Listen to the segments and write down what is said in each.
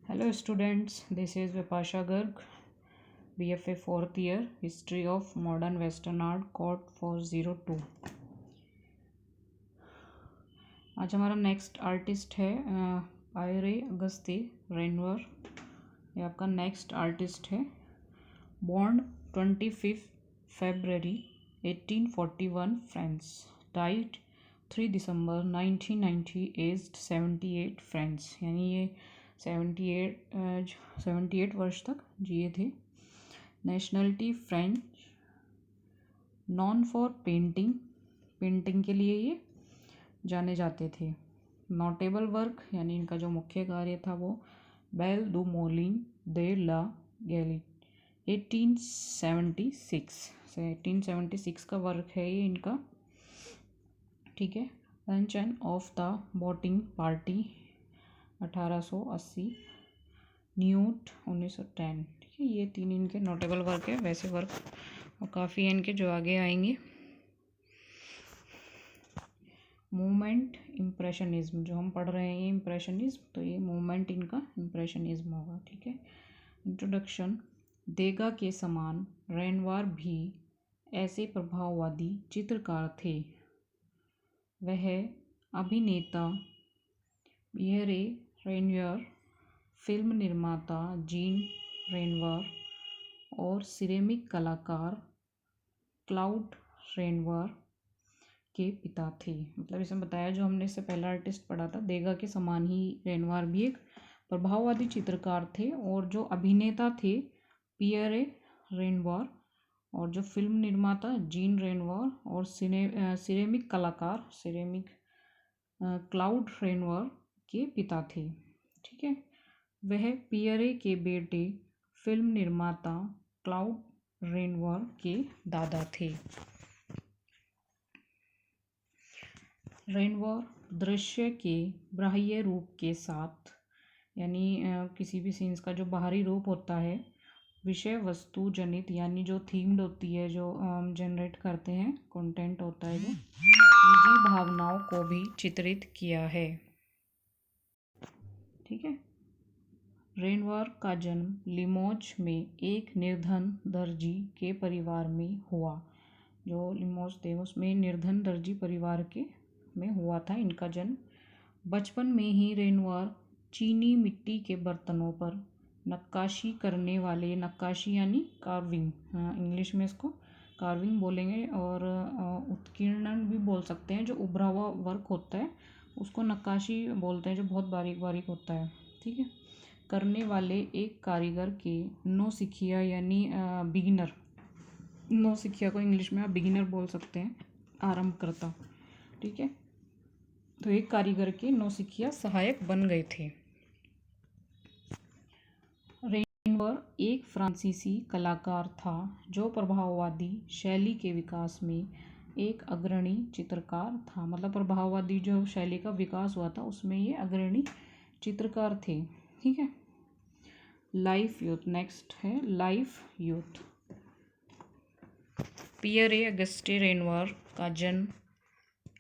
Hello students, this is Vipasha Garg, BFA 4th year, History of Modern Western Art, Court 402। आज हमारा next artist है Pierre Agasti रेनवर। ये आपका next artist है। Born 25 February 1841 France, died 3 December 1990, aged 78 France, यानी ये 78 वर्ष तक जिए थे। Nationality French, non for painting के लिए ये जाने जाते थे। नोटेबल वर्क यानी इनका जो मुख्य कार्य था वो बेल दू मोलिन दे ला गैली 1876 का वर्क है ये इनका, ठीक है। Luncheon of the boating party 1880, nude 1910, ठीक है। ये तीन इनके नोटेबल वर्क है। वैसे वर्क और काफ़ी है इनके जो आगे आएंगे। मूवमेंट इम्प्रेशनिज्म जो हम पढ़ रहे हैं ये इम्प्रेशनिज्म, तो ये मूवमेंट इनका इम्प्रेशनिज्म होगा, ठीक है। इंट्रोडक्शन, देगा के समान रेनवार भी ऐसे प्रभाववादी चित्रकार थे। वह अभिनेता पियरे रेनवार, फिल्म निर्माता जीन रेनवार और सिरेमिक कलाकार क्लाउड रेनवार के पिता थे। मतलब इसमें बताया जो हमने इससे पहला आर्टिस्ट पढ़ा था, देगा के समान ही रेनवार भी एक प्रभाववादी चित्रकार थे, और जो अभिनेता थे पियरे रेनवार, और जो फिल्म निर्माता जीन रेनवार, और सिरेमिक कलाकार क्लाउड रेनवार के पिता थे, ठीक है। वह पियरे के बेटे फिल्म निर्माता क्लाउड रेनवार के दादा थे। रेनवार दृश्य के बाह्य रूप के साथ, यानी किसी भी सीन्स का जो बाहरी रूप होता है, विषय वस्तु जनित यानी जो थीम्ड होती है, जो जनरेट करते हैं, कंटेंट होता है, जो निजी भावनाओं को भी चित्रित किया है, ठीक है। रेनवार का जन्म लिमोज में एक निर्धन दर्जी के परिवार में हुआ। जो लिमोज थे उसमें निर्धन दर्जी परिवार के में हुआ था इनका जन्म। बचपन में ही रेनवार चीनी मिट्टी के बर्तनों पर नक्काशी करने वाले, नक्काशी यानी कार्विंग, इंग्लिश में इसको कार्विंग बोलेंगे, और उत्कीर्णन भी बोल सकते हैं। जो उभरा हुआ वर्क होता है उसको नक्काशी बोलते हैं, जो बहुत बारीक बारीक होता है, ठीक है, करने वाले एक कारीगर के नौसिखिया यानी बिगिनर, नौसिखिया को इंग्लिश में आप बिगिनर बोल सकते हैं, आरंभकर्ता, ठीक है। तो एक कारीगर के नौसिखिया सहायक बन गए थे। रेनवार एक फ्रांसीसी कलाकार था जो प्रभाववादी शैली के विकास में एक अग्रणी चित्रकार था। मतलब प्रभाववादी जो शैली का विकास हुआ था उसमें ये अग्रणी चित्रकार थे, ठीक है। लाइफ यूथ, नेक्स्ट है लाइफ यूथ। पियरे अगस्टे रेनवार का जन्म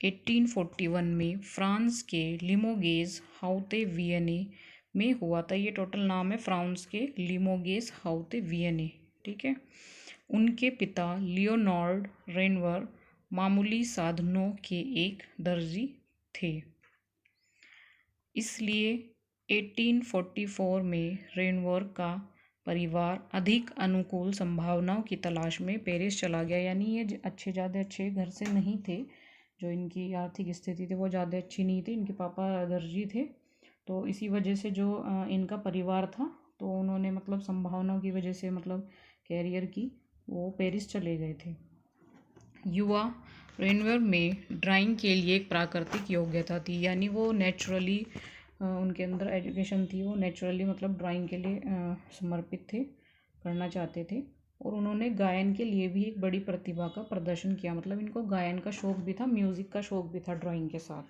1841 में फ्रांस के लिमोगेज हाउते वियने में हुआ था। ये टोटल नाम है फ्रांस के लिमोगेज हाउते वियने, ठीक है। उनके पिता लियोनार्ड रेनवार मामूली साधनों के एक दर्जी थे, इसलिए 1844 में रेनवार का परिवार अधिक अनुकूल संभावनाओं की तलाश में पेरिस चला गया। यानी ये ज़्यादा अच्छे घर से नहीं थे, जो इनकी आर्थिक स्थिति थी वो ज़्यादा अच्छी नहीं थी। इनके पापा दर्जी थे, तो इसी वजह से जो इनका परिवार था, तो उन्होंने मतलब संभावनाओं की वजह से, मतलब कैरियर की, वो पेरिस चले गए थे। युवा रेनवार में ड्राइंग के लिए एक प्राकृतिक योग्यता थी, यानी वो नेचुरली उनके अंदर एजुकेशन थी, वो नेचुरली मतलब ड्राइंग के लिए समर्पित थे, करना चाहते थे। और उन्होंने गायन के लिए भी एक बड़ी प्रतिभा का प्रदर्शन किया। मतलब इनको गायन का शौक भी था, म्यूज़िक का शौक भी था ड्राइंग के साथ।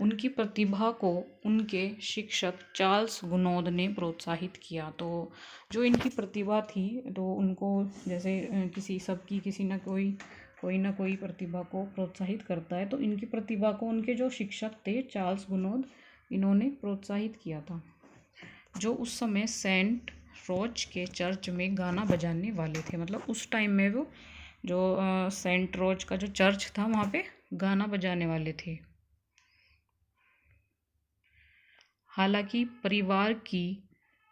उनकी प्रतिभा को उनके शिक्षक चार्ल्स गुनोद ने प्रोत्साहित किया। तो जो इनकी प्रतिभा थी, तो उनको जैसे किसी ना कोई प्रतिभा को प्रोत्साहित करता है, तो इनकी प्रतिभा को उनके जो शिक्षक थे चार्ल्स गुनोद, इन्होंने प्रोत्साहित किया था। जो उस समय सेंट रोज के चर्च में गाना बजाने वाले थे। मतलब उस टाइम में वो जो सेंट रोज का जो चर्च था वहाँ पे गाना बजाने वाले थे। हालांकि परिवार की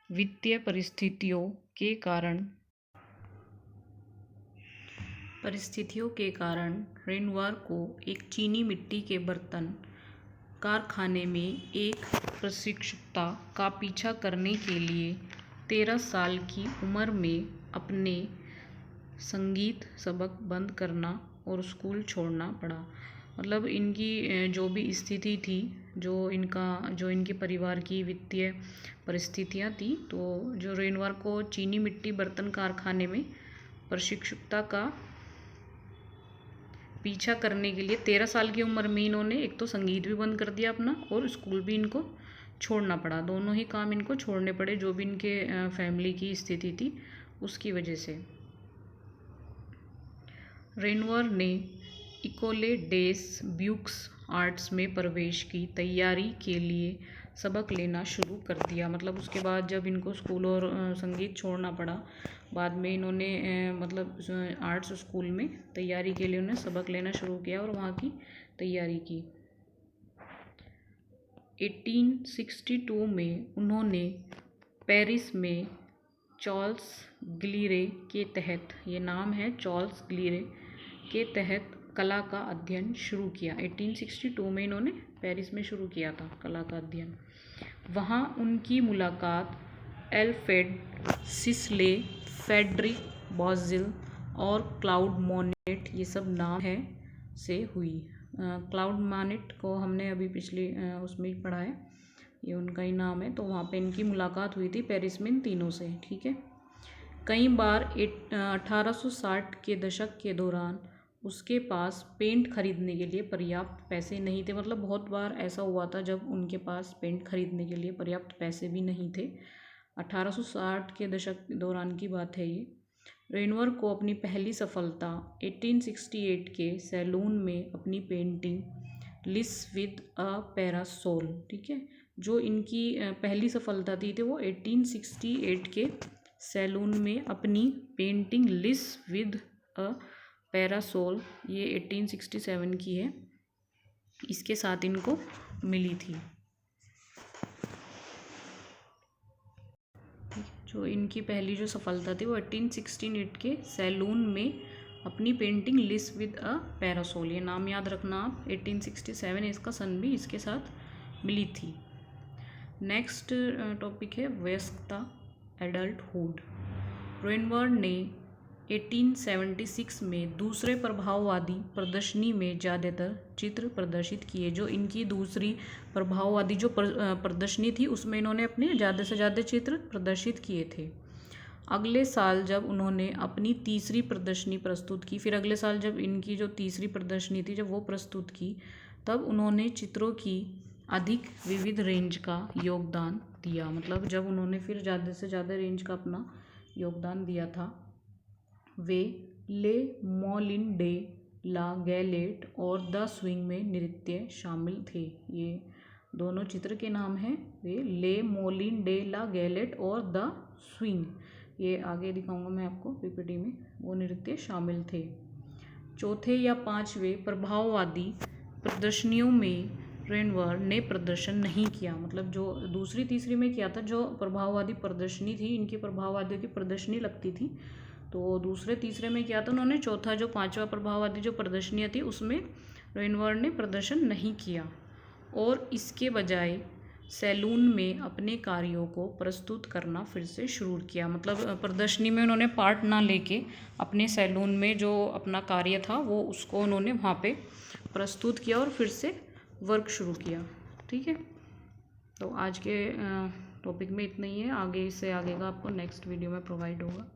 वित्तीय परिस्थितियों के कारण रेनवार को एक चीनी मिट्टी के बर्तन कारखाने में एक प्रशिक्षुता का पीछा करने के लिए 13 साल की उम्र में अपने संगीत सबक बंद करना और स्कूल छोड़ना पड़ा। मतलब इनकी जो भी स्थिति थी, जो इनके परिवार की वित्तीय परिस्थितियाँ थी, तो जो रेनवार को चीनी मिट्टी बर्तन कारखाने में प्रशिक्षुता का पीछा करने के लिए 13 साल की उम्र में इन्होंने एक तो संगीत भी बंद कर दिया अपना और स्कूल भी इनको छोड़ना पड़ा। दोनों ही काम इनको छोड़ने पड़े, जो भी इनके फैमिली की स्थिति थी उसकी वजह से। रेनवार ने इकोले डेस ब्यूक्स आर्ट्स में प्रवेश की तैयारी के लिए सबक लेना शुरू कर दिया। मतलब उसके बाद जब इनको स्कूल और संगीत छोड़ना पड़ा, बाद में इन्होंने मतलब आर्ट्स स्कूल में तैयारी के लिए उन्हें सबक लेना शुरू किया और वहाँ की तैयारी की। 1862 में उन्होंने पेरिस में चार्ल्स ग्लीरे के तहत, ये नाम है चार्ल्स ग्लीरे के तहत कला का अध्ययन शुरू किया। 1862 में इन्होंने पेरिस में शुरू किया था कला का अध्ययन। वहाँ उनकी मुलाकात एल्फ्रेड सिस्ले, फ्रेडरिक बाज़िल और क्लाउड मोनेट, ये सब नाम है, से हुई। क्लाउड मोनेट को हमने अभी पिछले उसमें ही पढ़ा है, ये उनका ही नाम है। तो वहाँ पे इनकी मुलाकात हुई थी पेरिस में इन तीनों से। ठीक है। कई बार 1860 के दशक के दौरान उसके पास पेंट खरीदने के लिए पर्याप्त पैसे नहीं थे। मतलब बहुत बार ऐसा हुआ था जब उनके पास पेंट खरीदने के लिए पर्याप्त पैसे भी नहीं थे। 1860 के दशक के दौरान की बात है ये। रेनवार को अपनी पहली सफलता 1868 के सैलून में अपनी painting Lise with a parasol, ठीक है, जो इनकी पहली सफलता थी वो 1868 के सैलून में अपनी painting Lise with a parasol, ये 1867 की है, इसके साथ इनको मिली थी। जो इनकी पहली जो सफलता थी वो 1868 के सैलून में अपनी painting Lise with a parasol, ये नाम याद रखना आप। 1867 इसका सन भी इसके साथ मिली थी। नेक्स्ट टॉपिक है वयस्कता, एडल्टहुड। रेनवार ने 1876 में दूसरे प्रभाववादी प्रदर्शनी में ज़्यादातर चित्र प्रदर्शित किए। जो इनकी दूसरी प्रभाववादी जो प्रदर्शनी थी उसमें इन्होंने अपने ज़्यादा से ज़्यादा चित्र प्रदर्शित किए थे। अगले साल जब उन्होंने अपनी तीसरी प्रदर्शनी प्रस्तुत की, फिर अगले साल जब इनकी जो तीसरी प्रदर्शनी थी जब वो प्रस्तुत की, तब उन्होंने चित्रों की अधिक विविध रेंज का योगदान दिया। मतलब जब उन्होंने फिर ज़्यादा से ज़्यादा रेंज का अपना योगदान दिया था। वे ले मोलिन डे ला गैलेट और द स्विंग में नृत्य शामिल थे। ये दोनों चित्र के नाम हैं। वे ले मोलिन डे ला गैलेट और द स्विंग, ये आगे दिखाऊंगा मैं आपको पीपीटी में, वो नृत्य शामिल थे। चौथे या पांचवें प्रभाववादी प्रदर्शनियों में रेनवार ने प्रदर्शन नहीं किया। मतलब जो दूसरी तीसरी में किया था, जो प्रभाववादी प्रदर्शनी थी, इनकी प्रभाववादियों की प्रदर्शनी लगती थी, तो दूसरे तीसरे में किया था उन्होंने। चौथा जो पांचवा प्रभाववादी जो प्रदर्शनियाँ थी उसमें रेनवार ने प्रदर्शन नहीं किया और इसके बजाय सैलून में अपने कार्यों को प्रस्तुत करना फिर से शुरू किया। मतलब प्रदर्शनी में उन्होंने पार्ट ना लेके अपने सैलून में जो अपना कार्य था वो उसको उन्होंने वहाँ पे प्रस्तुत किया और फिर से वर्क शुरू किया। ठीक है, तो आज के टॉपिक में इतना ही है। आगे इससे आगे का आपको नेक्स्ट वीडियो में प्रोवाइड होगा।